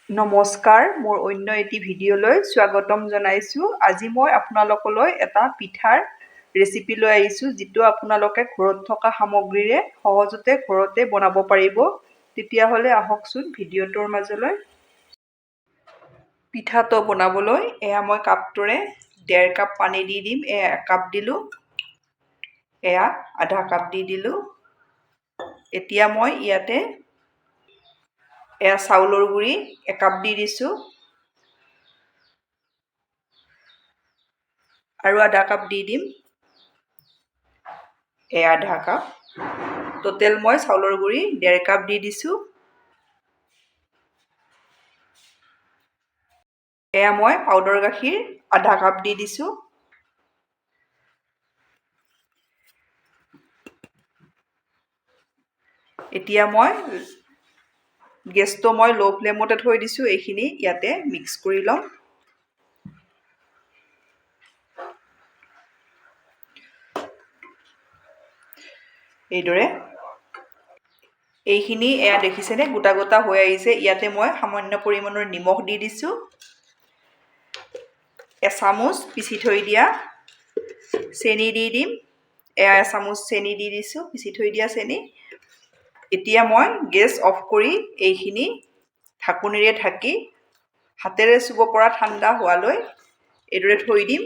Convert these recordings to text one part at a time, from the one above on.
নমস্কাৰ, মোৰ অন্য এটি ভিডিঅ'লৈ স্বাগতম জনাইছোঁ। আজি মই আপোনালোকলৈ এটা পিঠাৰ ৰেচিপি লৈ আহিছোঁ, যিটো আপোনালোকে ঘৰত থকা সামগ্ৰীৰে সহজতে ঘৰতে বনাব পাৰিব। তেতিয়াহ'লে আহকচোন ভিডিঅ'টোৰ মাজলৈ। পিঠাটো বনাবলৈ মই কাপটোৰে 1.5 কাপ পানী দি দিম। 1 কাপ দিলোঁ, আধা কাপ দি দিলোঁ। এতিয়া মই ইয়াতে চাউলৰ গুড়ি 1 কাপ দি দিছোঁ আৰু আধা কাপ দি দিম। আধা কাপ টোটেল মই চাউলৰ গুড়ি 1.5 কাপ দি দিছোঁ। মই পাউডাৰ গাখীৰ আধা কাপ দি দিছোঁ। এতিয়া মই গেছটো ল' ফ্লেমতে থৈ দিছোঁ। এইখিনি ইয়াতে মিক্স কৰি ল'ম। এইদৰে এইখিনি দেখিছেনে গোটা গোটা হৈ আহিছে। ইয়াতে মই সামান্য পৰিমাণৰ নিমখ দি দিছোঁ। এচামুচ পিচি থৈ দিয়া চেনি দি দিম। এচামুচ চেনি দি দিছোঁ, পিচি থৈ দিয়া চেনি। এতিয়া মই গেছ অফ কৰি এইখিনি ঢাকনিৰে ঢাকি হাতেৰে চুব পৰা ঠাণ্ডা হোৱালৈ এইদৰে থৈ দিম।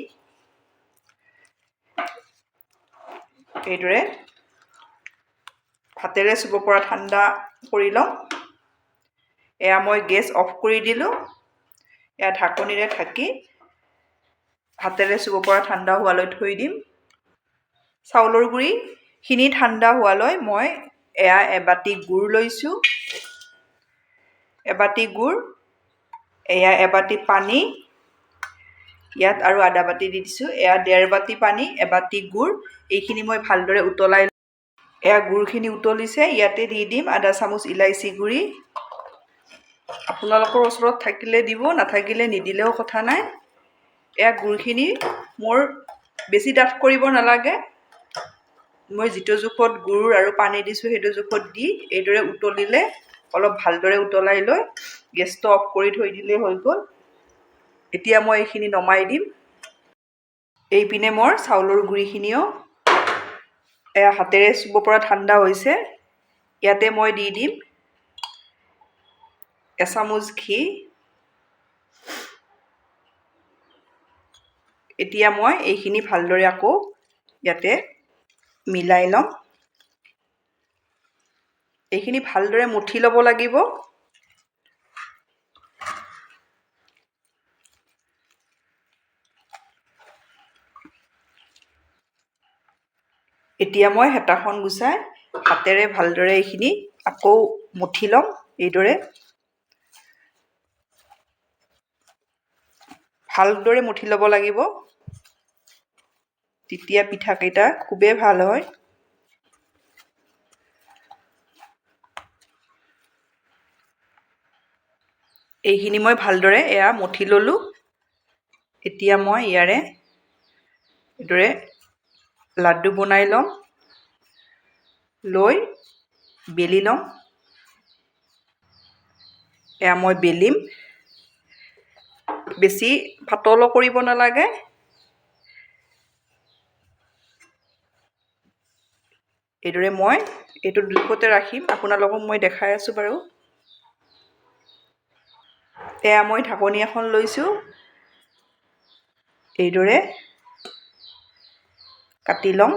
এইদৰে হাতেৰে চুব পৰা ঠাণ্ডা কৰি লওঁ। মই গেছ অফ কৰি দিলোঁ। ঢাকনিৰে ঢাকি হাতেৰে চুব পৰা ঠাণ্ডা হোৱালৈ থৈ দিম। চাউলৰ গুড়িখিনি ঠাণ্ডা হোৱালৈ মই এবাটি গুড় লৈছোঁ। এবাটি গুড়, এবাটি পানী, ইয়াত আৰু আধা বাটি দি দিছোঁ। 1.5 বাটি পানী, এবাটি গুড়। এইখিনি মই ভালদৰে উতলাই গুড়খিনি উতলিছে। ইয়াতে দি দিম আধা চামুচ ইলাইচি গুড়ি। আপোনালোকৰ ওচৰত থাকিলে দিব, নাথাকিলে নিদিলেও কথা নাই। গুড়খিনি মোৰ বেছি ডাঠ কৰিব নালাগে। মই যিটো জোখত গুড় আৰু পানী দিছোঁ সেইটো জোখত দি এইদৰে উতলিলে অলপ ভালদৰে উতলাই লৈ গেছটো অফ কৰি থৈ দিলেই হৈ গ'ল। এতিয়া মই এইখিনি নমাই দিম। এইপিনে মোৰ চাউলৰ গুড়িখিনিও হাতেৰে চুব পৰা ঠাণ্ডা হৈছে। ইয়াতে মই দি দিম এচামুচ ঘি। এতিয়া মই এইখিনি ভালদৰে আকৌ ইয়াতে মিলাই ল'ম। এইখিনি ভালদৰে মঠি ল'ব লাগিব। এতিয়া মই হেতাখন গুচাই হাতেৰে ভালদৰে এইখিনি আকৌ মঠি ল'ম। এইদৰে ভালদৰে মঠি ল'ব লাগিব। তেতিয়া পিঠাকেইটা খুবেই ভাল হয়। এইখিনি মই ভালদৰে মঠি ল'লোঁ। এতিয়া মই ইয়াৰে এইদৰে লাড্ডু বনাই ল'ম। লৈ বেলি ল'ম। মই বেলিম। বেছি পাতলো কৰিব নালাগে। এইদৰে মই এইটো জোখতে ৰাখিম। আপোনালোকক মই দেখাই আছোঁ বাৰু। মই ঢাকনি এখন লৈছোঁ। এইদৰে কাটি ল'ম।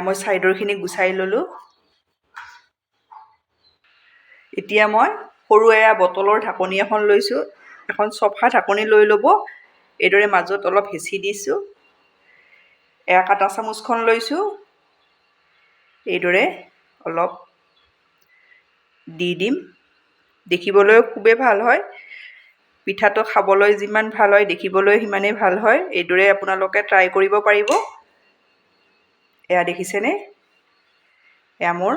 মই ছাইডৰখিনি গুচাই ল'লোঁ। এতিয়া মই সৰু বটলৰ ঢাকনি এখন লৈছোঁ। এখন চফা ঢাকনি লৈ ল'ব। এইদৰে মাজত অলপ হেঁচি দিছোঁ। কাটা চামুচখন লৈছোঁ। এইদৰে অলপ দি দিম। দেখিবলৈ খুবেই ভাল হয়। পিঠাটো খাবলৈ যিমান ভাল হয়, দেখিবলৈ সিমানেই ভাল হয়। এইদৰে আপোনালোকে ট্ৰাই কৰিব পাৰিব। দেখিছেনে? মোৰ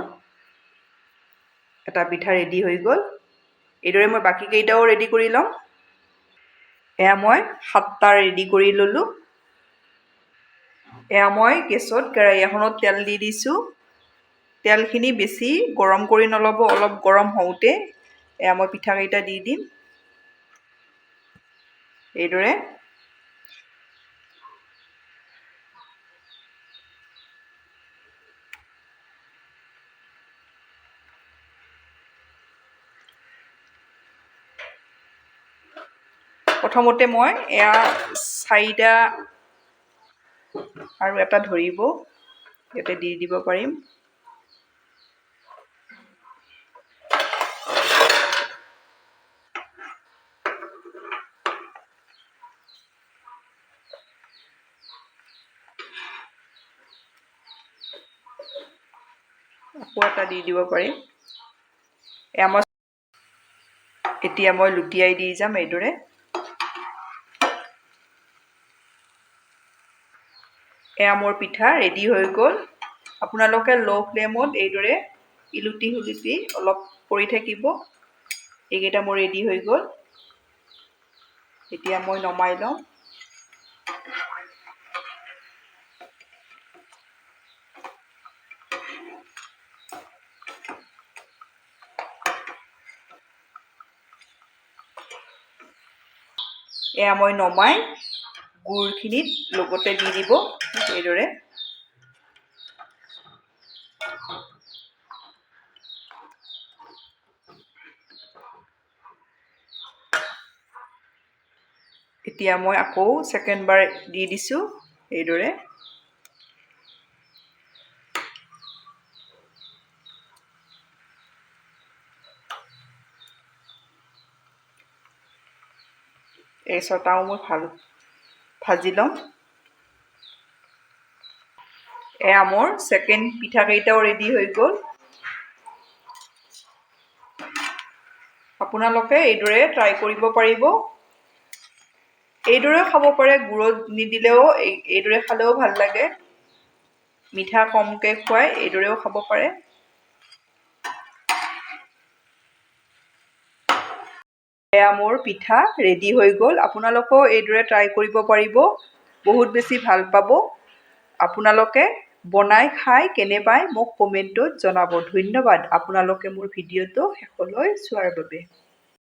এটা পিঠা ৰেডি হৈ গ'ল। এইদৰে মই বাকীকেইটাও ৰেডি কৰি ল'ম। মই 7টা ৰেডি কৰি ল'লোঁ। এয়া মই গেছত কেৰাহী এখনত তেল দি দিছোঁ। তেলখিনি বেছি গৰম কৰি নল'ব, অলপ গৰম হওঁতে এয়া মই পিঠাকেইটা দি দিম। এইদৰে প্ৰথমতে মই এয়া 4টা আৰু এটা ধৰিব ইয়াতে দি দিব পাৰিম। আকৌ এটা দি দিব পাৰিম। এতিয়া মই লুটিয়াই দি যাম এইদৰে। এয়া মোৰ পিঠা ৰেডি হৈ গ'ল। আপোনালোকে ল' ফ্লেমত এইদৰে ইলুটি সিলুটি অলপ কৰি থাকিব। এইকেইটা মোৰ ৰেডি হৈ গ'ল। এতিয়া মই নমাই লওঁ। এয়া মই নমাই গুড়খিনিত লগতে দি দিব এইদৰে। এতিয়া মই আকৌ ছেকেণ্ডবাৰ দি দিছোঁ এইদৰে। এই ছটাও মই ভাজি ল'ম। এয়া মোৰ ছেকেণ্ড পিঠাকেইটাও ৰেডি হৈ গ'ল। আপোনালোকে এইদৰে ট্ৰাই কৰিব পাৰিব। এইদৰেও খাব পাৰে, গুড়ত নিদিলেও এইদৰে খালেও ভাল লাগে। মিঠা কমকৈ খুৱাই এইদৰেও খাব পাৰে। এয়া মোৰ পিঠা ৰেডি হৈ গ'ল। আপোনালোকেও এইদৰে ট্ৰাই কৰিব পাৰিব, বহুত বেছি ভাল পাব। আপোনালোকে বনাই খাই কেনে পায় মোক কমেণ্টত জনাব। ধন্যবাদ আপোনালোকে মোৰ ভিডিঅ'টো শেষলৈ চোৱাৰ বাবে।